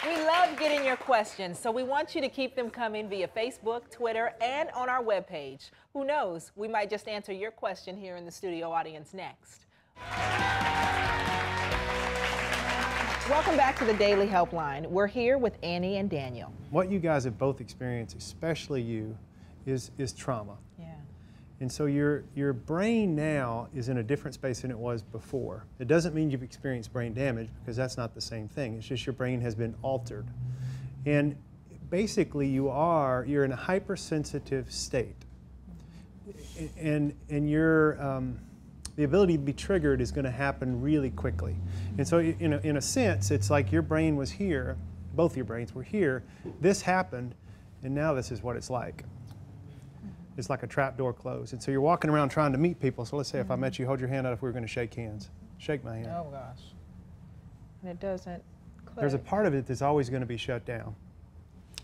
We love getting your questions, so we want you to keep them coming via Facebook, Twitter, and on our webpage. Who knows, we might just answer your question here in the studio audience next. Welcome back to the Daily Helpline. We're here with Annie and Daniel. What you guys have both experienced, especially you, is trauma. Yeah. And so your brain now is in a different space than it was before. It doesn't mean you've experienced brain damage, because that's not the same thing. It's just your brain has been altered. And basically you're in a hypersensitive state. And the ability to be triggered is going to happen really quickly. And so in a sense, it's like your brain was here, both your brains were here, this happened, and now this is what it's like. It's like a trap door closed. And so you're walking around trying to meet people. So let's say if I met you, hold your hand out if we were going to shake hands. Shake my hand. Oh gosh. And it doesn't click. There's a part of it that's always going to be shut down.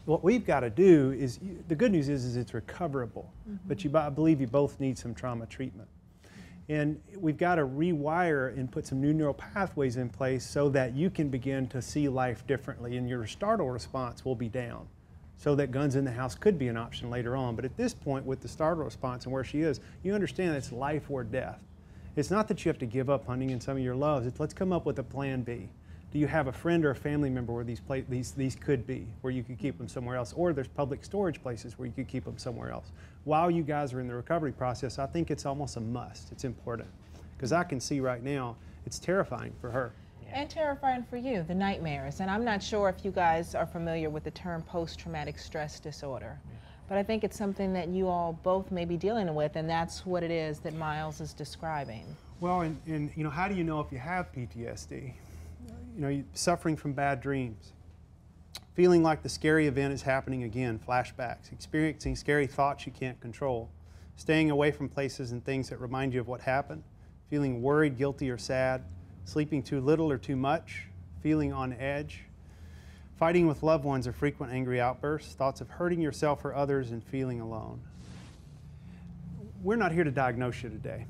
What we've got to do is, the good news is it's recoverable. But I believe you both need some trauma treatment. And we've got to rewire and put some new neural pathways in place so that you can begin to see life differently, and your startle response will be down, so that guns in the house could be an option later on. But at this point, with the startle response and where she is, you understand it's life or death. It's not that you have to give up hunting and some of your loves. It's let's come up with a plan B. Do you have a friend or a family member where these could be, where you could keep them somewhere else? Or there's public storage places where you could keep them somewhere else. While you guys are in the recovery process, I think it's almost a must. It's important. Because I can see right now, it's terrifying for her. And terrifying for you, the nightmares. And I'm not sure if you guys are familiar with the term post-traumatic stress disorder. But I think it's something that you all both may be dealing with, and that's what it is that Miles is describing. Well, and you know, how do you know if you have PTSD? You know, suffering from bad dreams, feeling like the scary event is happening again, flashbacks, experiencing scary thoughts you can't control, staying away from places and things that remind you of what happened, feeling worried, guilty, or sad, sleeping too little or too much, feeling on edge, fighting with loved ones or frequent angry outbursts, thoughts of hurting yourself or others, and feeling alone. We're not here to diagnose you today.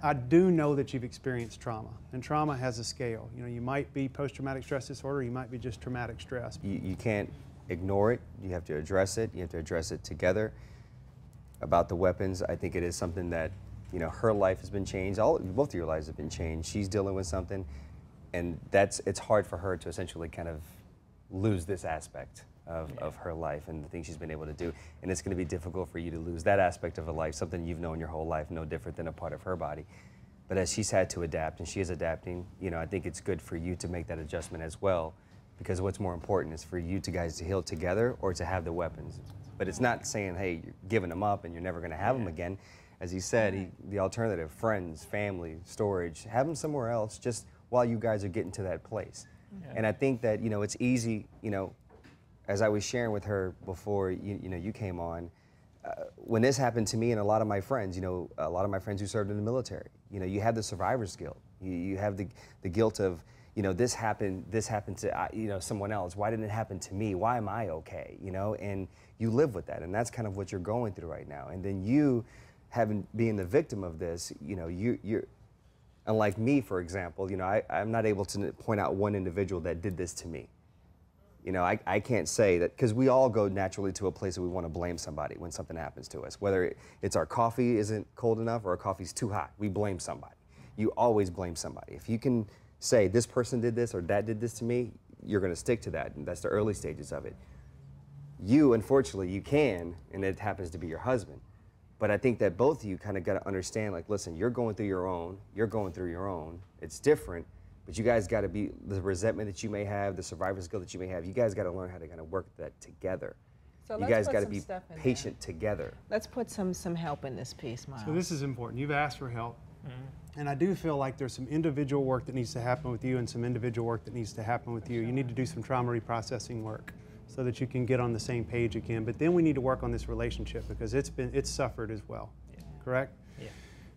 I do know that you've experienced trauma, and trauma has a scale. You know, you might be post-traumatic stress disorder, you might be just traumatic stress. You can't ignore it, you have to address it, you have to address it together. About the weapons, I think it is something that, you know, her life has been changed, both of your lives have been changed. She's dealing with something, and it's hard for her to essentially kind of lose this aspect of her life and the things she's been able to do. And it's going to be difficult for you to lose that aspect of her life, something you've known your whole life, no different than a part of her body. But as she's had to adapt, and she is adapting, you know, I think it's good for you to make that adjustment as well, because what's more important is for you guys to heal together or to have the weapons. But it's not saying, hey, you're giving them up and you're never going to have them again. As he said, the alternative, friends, family, storage, have them somewhere else just while you guys are getting to that place. And I think that, you know, it's easy, you know, as I was sharing with her before you came on, when this happened to me and a lot of my friends, you know, a lot of my friends who served in the military, you know, you have the survivor's guilt. You have the guilt of, you know, this happened to, you know, someone else. Why didn't it happen to me? Why am I okay? You know, and you live with that, and that's kind of what you're going through right now. And then you, being the victim of this, you know, you're unlike me, for example, you know, I'm not able to point out one individual that did this to me. You know, I can't say that, because we all go naturally to a place that we want to blame somebody when something happens to us. Whether it's our coffee isn't cold enough or our coffee's too hot, we blame somebody. You always blame somebody. If you can say, this person did this or that did this to me, you're going to stick to that, and that's the early stages of it. You, unfortunately, you can, and it happens to be your husband. But I think that both of you kind of got to understand, like, listen, you're going through your own, you're going through your own. It's different. But you guys got to be, the resentment that you may have, the survivor's guilt that you may have, you guys got to learn how to kind of work that together. So you guys got to be patient together. Let's put some help in this piece, Miles. So this is important. You've asked for help. And I do feel like there's some individual work that needs to happen with you and some individual work that needs to happen with you. You need to do some trauma reprocessing work so that you can get on the same page again. But then we need to work on this relationship, because it's suffered as well, correct? Yeah.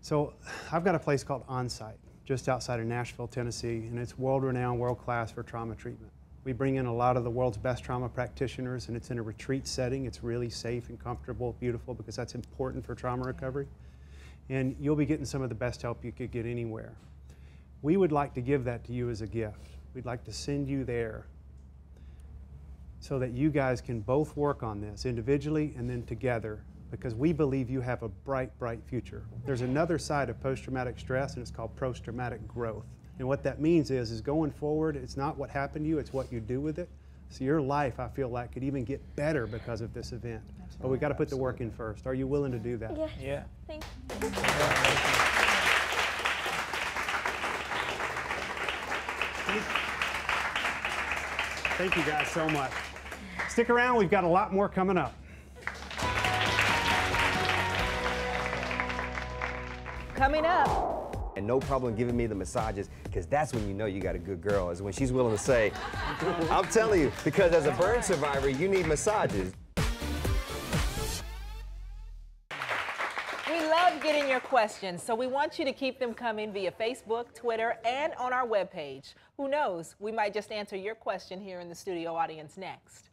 So I've got a place called Onsite, just outside of Nashville, Tennessee, and it's world-renowned, world-class for trauma treatment. We bring in a lot of the world's best trauma practitioners, and it's in a retreat setting. It's really safe and comfortable, beautiful, because that's important for trauma recovery. And you'll be getting some of the best help you could get anywhere. We would like to give that to you as a gift. We'd like to send you there so that you guys can both work on this individually and then together, because we believe you have a bright, bright future. There's another side of post-traumatic stress, and it's called post-traumatic growth. And what that means is going forward, it's not what happened to you, it's what you do with it. So your life, I feel like, could even get better because of this event. But we got to put the work in first. Are you willing to do that? Yeah. Yeah. Thank Thank you guys so much. Stick around, we've got a lot more coming up. Coming up. And no problem giving me the massages, because that's when you know you got a good girl, is when she's willing to say, I'm telling you, because as a burn survivor, you need massages. We love getting your questions, so we want you to keep them coming via Facebook, Twitter, and on our webpage. Who knows, we might just answer your question here in the studio audience next.